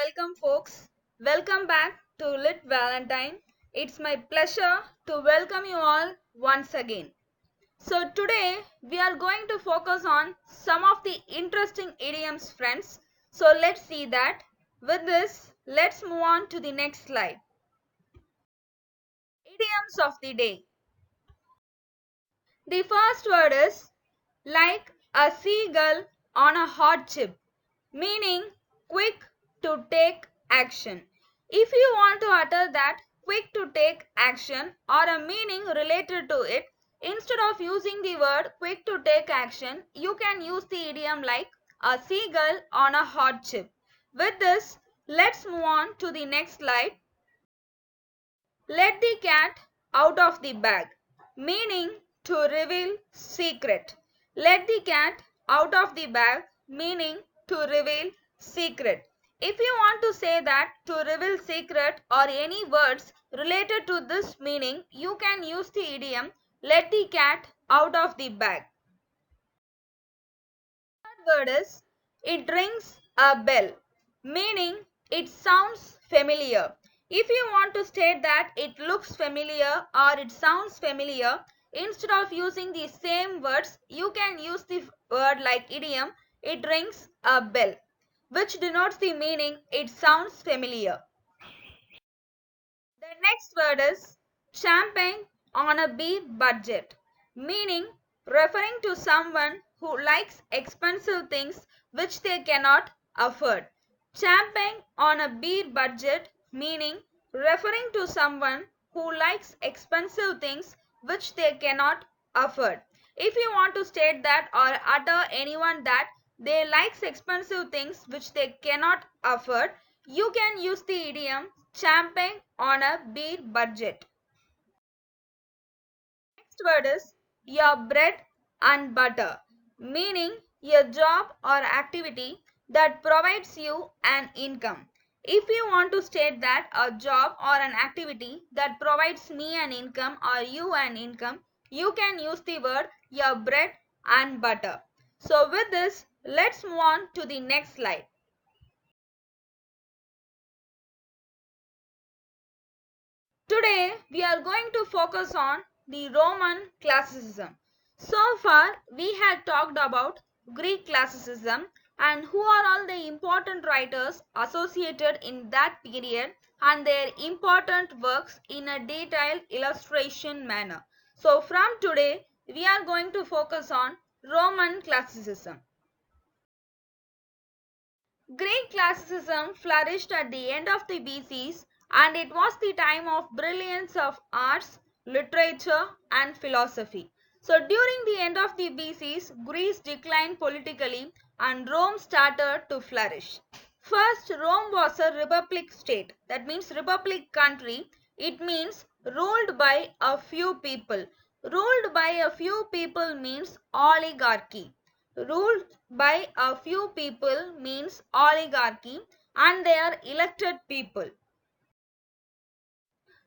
welcome folks. Welcome back to Lit Valentine. It's my pleasure to welcome you all once again. So today we are going to focus on some of the interesting idioms, friends. So let's see that. With this, let's move on to the next slide. Idioms of the day. The first word is like a seagull on a hot chip, meaning quick to take action. If you want to utter that quick to take action or a meaning related to it, instead of using the word quick to take action, you can use the idiom like a seagull on a hot chip. With this, let's move on to the next slide. Let the cat out of the bag, meaning to reveal secret. Let the cat out of the bag, meaning to reveal secret. If you want to say that to reveal secret or any words related to this meaning, you can use the idiom let the cat out of the bag. Third word is it rings a bell, meaning it sounds familiar. If you want to state that it looks familiar or it sounds familiar, instead of using the same words, you can use the word like idiom it rings a bell, which denotes the meaning it sounds familiar. The next word is champagne on a big budget, meaning referring to someone who likes expensive things which they cannot afford. Champagne on a big budget, meaning referring to someone who likes expensive things which they cannot afford. If you want to state that or utter anyone that they likes expensive things which they cannot afford, you can use the idiom champagne on a beer budget. Next word is your bread and butter, meaning a job or activity that provides you an income. If you want to state that a job or an activity that provides me an income or you an income, you can use the word your bread and butter. So with this, let's move on to the next slide. Today we are going to focus on the Roman classicism. So far we had talked about Greek classicism and who are all the important writers associated in that period and their important works in a detailed illustration manner. So from today we are going to focus on Roman classicism. Greek classicism flourished at the end of the BCs and it was the time of brilliance of arts, literature and philosophy. So during the end of the BCs, Greece declined politically and Rome started to flourish. First, Rome was a republic state. That means republic country. It means ruled by a few people. Ruled by a few people means oligarchy. Ruled by a few people means oligarchy and they are elected people.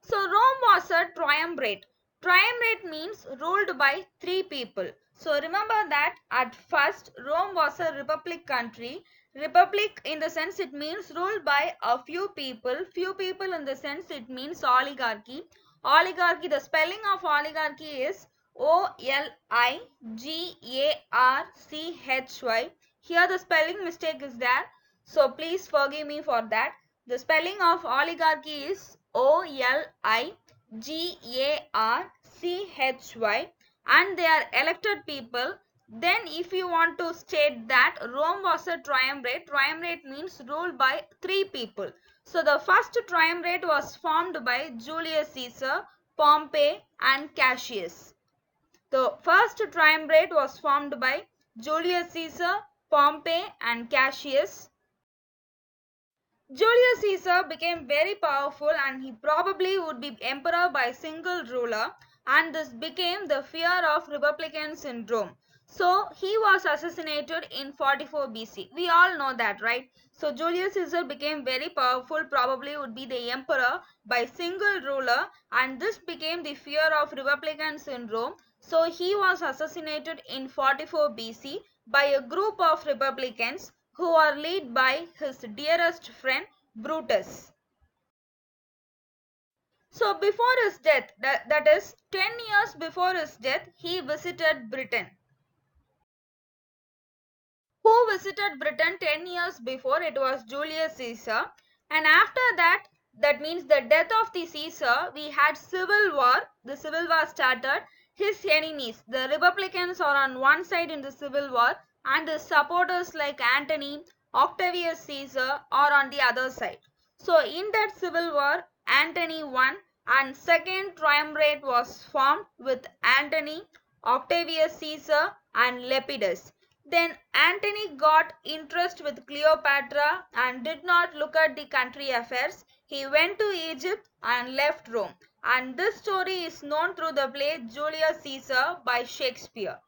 So Rome was a triumvirate. Triumvirate means ruled by three people. So remember that at first Rome was a republic country. Republic in the sense it means ruled by a few people. Few people in the sense it means oligarchy. Oligarchy, the spelling of oligarchy is Oligarchy. Here the spelling mistake is there. So please forgive me for that. The spelling of oligarchy is Oligarchy and they are elected people. Then if you want to state that Rome was a triumvirate, triumvirate means ruled by three people. So the first triumvirate was formed by Julius Caesar, Pompey and Cassius. The first triumvirate was formed by Julius Caesar, Pompey and Cassius. Julius Caesar became very powerful and he probably would be emperor by a single ruler, and this became the fear of republicans in Rome. So he was assassinated in 44 BC. We all know that, right? So Julius Caesar became very powerful, probably would be the emperor by single ruler, and this became the fear of republicans in Rome. So he was assassinated in 44 BC by a group of republicans who are led by his dearest friend Brutus. So before his death, that is 10 years before his death, he visited Britain. Who visited Britain 10 years before? It was Julius Caesar. And after that, that means the death of the Caesar, we had civil war. The civil war started. His enemies, the Republicans, are on one side in the civil war, and his supporters like Antony, Octavius Caesar are on the other side. So in that civil war, Antony won, and second triumvirate was formed with Antony, Octavius Caesar, and Lepidus. Then Antony got interest with Cleopatra and did not look at the country affairs. He went to Egypt and left Rome. And this story is known through the play Julius Caesar by Shakespeare.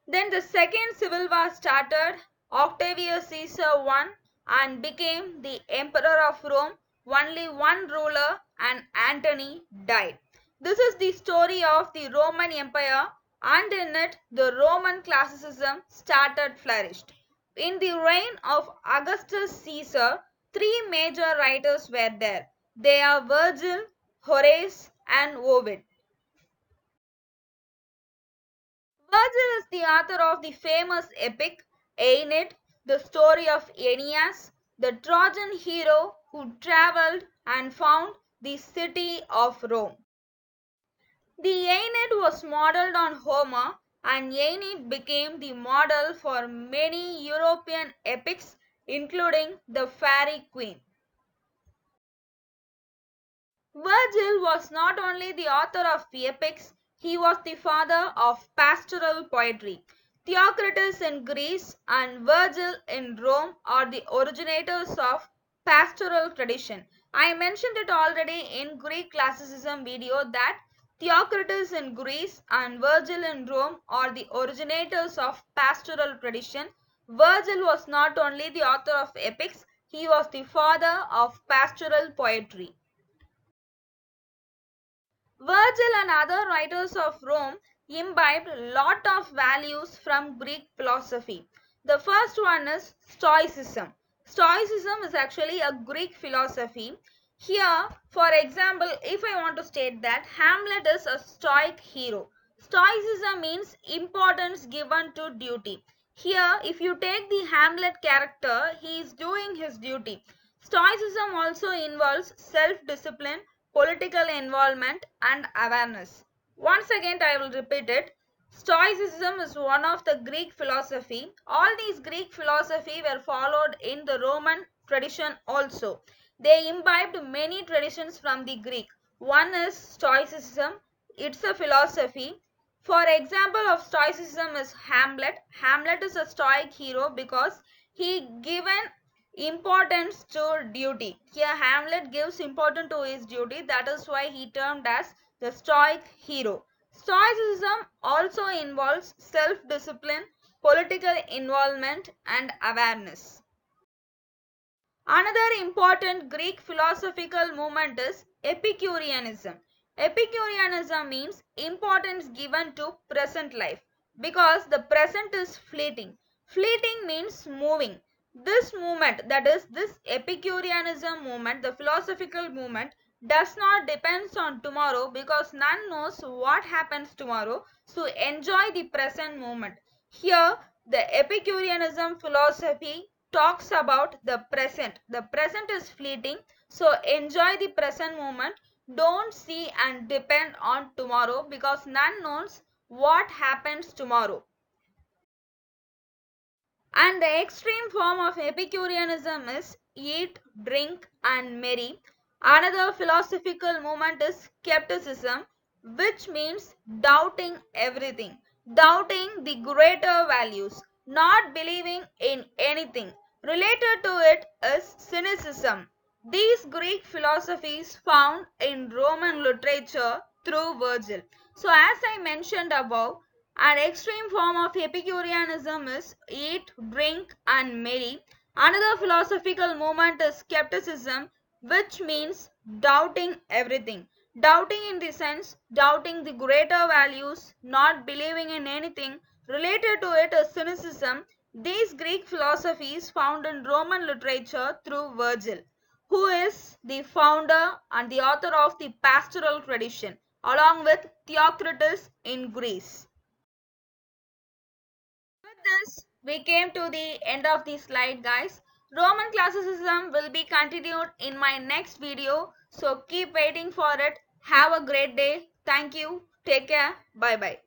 Then the second civil war started. Octavius Caesar won and became the emperor of Rome. Only one ruler, and Antony died. This is the story of the Roman Empire, and in it the Roman classicism started flourished. In the reign of Augustus Caesar, three major writers were there. They are Virgil, Horace, and Ovid. Virgil is the author of the famous epic Aeneid, the story of Aeneas, the Trojan hero who traveled and found the city of Rome. The Aeneid was modeled on Homer, and Aeneid became the model for many European epics, including the Fairy Queen. Virgil was not only the author of epics, he was the father of pastoral poetry. Theocritus in Greece and Virgil in Rome are the originators of pastoral tradition. I mentioned it already in Greek classicism video that Theocritus in Greece and Virgil in Rome are the originators of pastoral tradition. Virgil was not only the author of epics, he was the father of pastoral poetry. Virgil and other writers of Rome imbibed a lot of values from Greek philosophy. The first one is Stoicism. Stoicism is actually a Greek philosophy. Here, for example, if I want to state that Hamlet is a stoic hero. Stoicism means importance given to duty. Here, if you take the Hamlet character, he is doing his duty. Stoicism also involves self-discipline, political involvement, and awareness. Once again, I will repeat it. Stoicism is one of the Greek philosophy. All these Greek philosophy were followed in the Roman tradition also. They imbibed many traditions from the Greek. One is Stoicism. It's a philosophy. For example of Stoicism is Hamlet. Hamlet is a stoic hero because he given importance to duty. Here Hamlet gives importance to his duty. That is why he termed as the stoic hero. Stoicism also involves self-discipline, political involvement, and awareness. Another important Greek philosophical movement is Epicureanism. Epicureanism means importance given to present life because the present is fleeting. Fleeting means moving. This movement, that is this Epicureanism movement, the philosophical movement, does not depend on tomorrow because none knows what happens tomorrow. So enjoy the present moment. Here the Epicureanism philosophy talks about the present. The present is fleeting. So enjoy the present moment. Don't see and depend on tomorrow because none knows what happens tomorrow. And the extreme form of Epicureanism is eat, drink, and marry. Another philosophical movement is skepticism, which means doubting everything, doubting the greater values, not believing in anything. Related to it is cynicism. These Greek philosophies found in Roman literature through Virgil. So as I mentioned above, an extreme form of Epicureanism is eat, drink, and marry. Another philosophical movement is skepticism, which means doubting everything. Doubting in the sense, doubting the greater values, not believing in anything. Related to it is cynicism, These Greek philosophies found in Roman literature through Virgil, who is the founder and the author of the pastoral tradition, along with Theocritus in Greece. With this, we came to the end of the slide, guys. Roman classicism will be continued in my next video, so keep waiting for it. Have a great day. Thank you. Take care. Bye bye.